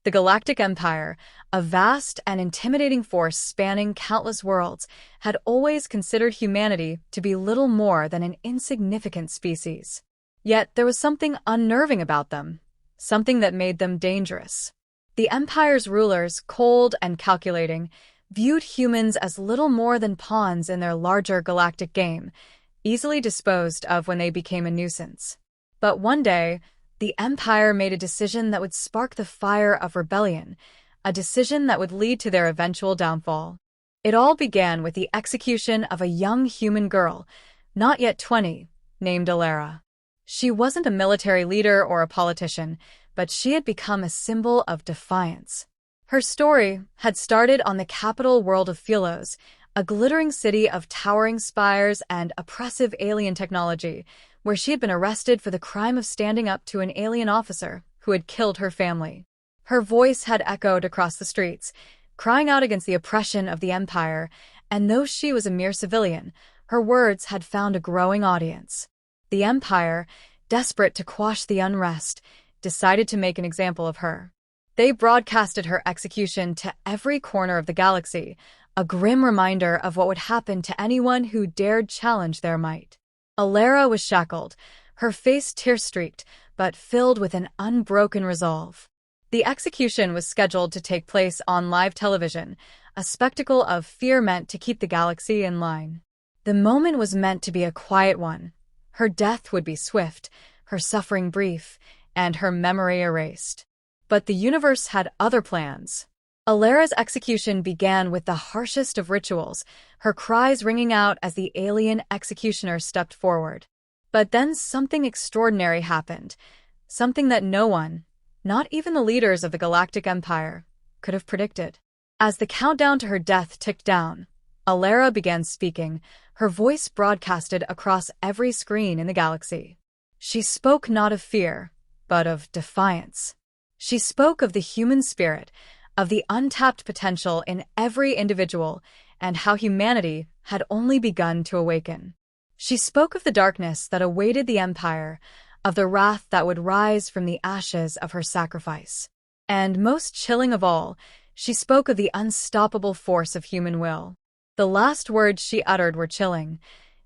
The Galactic Empire, a vast and intimidating force spanning countless worlds, had always considered humanity to be little more than an insignificant species. Yet there was something unnerving about them, something that made them dangerous. The Empire's rulers, cold and calculating, viewed humans as little more than pawns in their larger galactic game, easily disposed of when they became a nuisance. But one day, the Empire made a decision that would spark the fire of rebellion, a decision that would lead to their eventual downfall. It all began with the execution of a young human girl, not yet 20, named Alara. She wasn't a military leader or a politician, but she had become a symbol of defiance. Her story had started on the capital world of Philos, a glittering city of towering spires and oppressive alien technology, where she had been arrested for the crime of standing up to an alien officer who had killed her family. Her voice had echoed across the streets, crying out against the oppression of the Empire, and though she was a mere civilian, her words had found a growing audience. The Empire, desperate to quash the unrest, decided to make an example of her. They broadcasted her execution to every corner of the galaxy, a grim reminder of what would happen to anyone who dared challenge their might. Alara was shackled, her face tear-streaked, but filled with an unbroken resolve. The execution was scheduled to take place on live television, a spectacle of fear meant to keep the galaxy in line. The moment was meant to be a quiet one. Her death would be swift, her suffering brief, and her memory erased. But the universe had other plans. Alara's execution began with the harshest of rituals, her cries ringing out as the alien executioner stepped forward. But then something extraordinary happened, something that no one, not even the leaders of the Galactic Empire, could have predicted. As the countdown to her death ticked down, Alara began speaking, her voice broadcasted across every screen in the galaxy. She spoke not of fear, but of defiance. She spoke of the human spirit, of the untapped potential in every individual, and how humanity had only begun to awaken. She spoke of the darkness that awaited the Empire, of the wrath that would rise from the ashes of her sacrifice. And most chilling of all, she spoke of the unstoppable force of human will. The last words she uttered were chilling.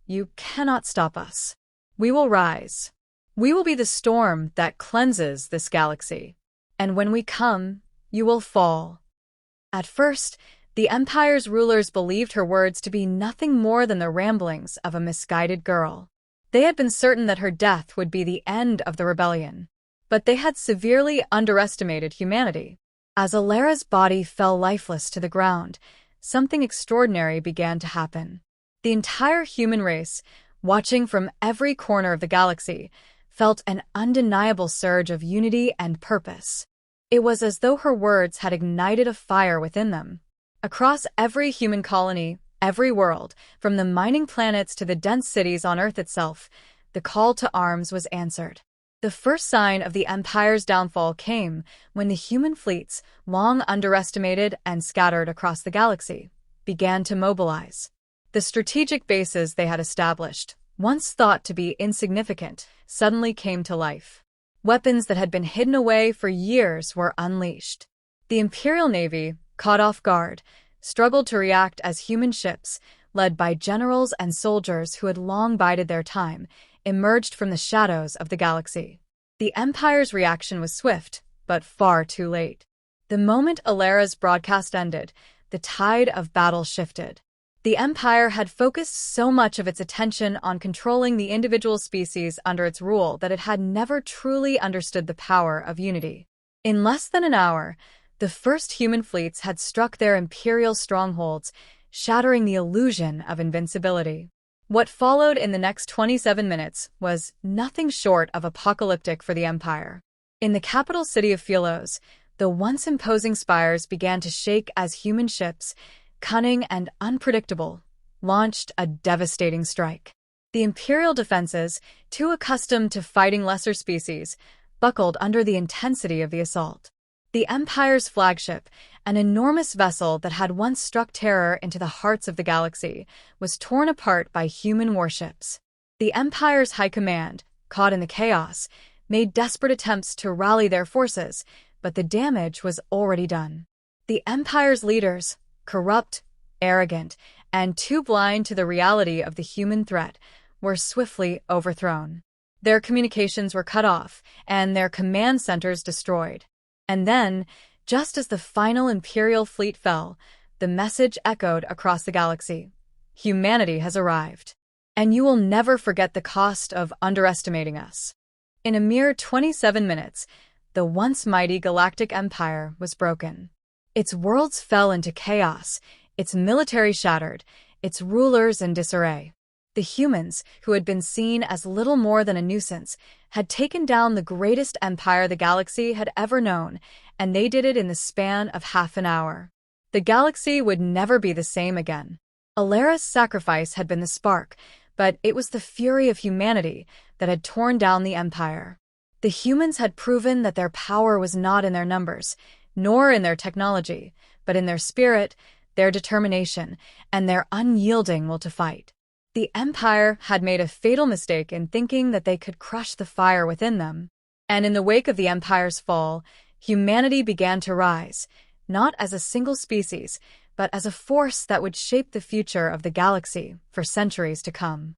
"You cannot stop us. We will rise. We will be the storm that cleanses this galaxy. And when we come, you will fall." At first, the Empire's rulers believed her words to be nothing more than the ramblings of a misguided girl. They had been certain that her death would be the end of the rebellion. But they had severely underestimated humanity. As Alara's body fell lifeless to the ground, something extraordinary began to happen. The entire human race, watching from every corner of the galaxy, felt an undeniable surge of unity and purpose. It was as though her words had ignited a fire within them. Across every human colony, every world, from the mining planets to the dense cities on Earth itself, the call to arms was answered. The first sign of the Empire's downfall came when the human fleets, long underestimated and scattered across the galaxy, began to mobilize. The strategic bases they had established, once thought to be insignificant, suddenly came to life. Weapons that had been hidden away for years were unleashed. The Imperial Navy, caught off guard, struggled to react as human ships, led by generals and soldiers who had long bided their time, emerged from the shadows of the galaxy. The Empire's reaction was swift, but far too late. The moment Alara's broadcast ended, the tide of battle shifted. The Empire had focused so much of its attention on controlling the individual species under its rule that it had never truly understood the power of unity. In less than an hour, the first human fleets had struck their imperial strongholds, shattering the illusion of invincibility. What followed in the next 27 minutes was nothing short of apocalyptic for the Empire. In the capital city of Philos, the once imposing spires began to shake as human ships, cunning and unpredictable, launched a devastating strike. The Imperial defenses, too accustomed to fighting lesser species, buckled under the intensity of the assault. The Empire's flagship, an enormous vessel that had once struck terror into the hearts of the galaxy, was torn apart by human warships. The Empire's high command, caught in the chaos, made desperate attempts to rally their forces, but the damage was already done. The Empire's leaders, corrupt, arrogant, and too blind to the reality of the human threat, were swiftly overthrown. Their communications were cut off, and their command centers destroyed. And then, just as the final Imperial fleet fell, the message echoed across the galaxy. Humanity has arrived. And you will never forget the cost of underestimating us. In a mere 27 minutes, the once mighty Galactic Empire was broken. Its worlds fell into chaos, its military shattered, its rulers in disarray. The humans, who had been seen as little more than a nuisance, had taken down the greatest empire the galaxy had ever known, and they did it in the span of half an hour. The galaxy would never be the same again. Alera's sacrifice had been the spark, but it was the fury of humanity that had torn down the empire. The humans had proven that their power was not in their numbers, nor in their technology, but in their spirit, their determination, and their unyielding will to fight. The Empire had made a fatal mistake in thinking that they could crush the fire within them. And in the wake of the Empire's fall, humanity began to rise, not as a single species, but as a force that would shape the future of the galaxy for centuries to come.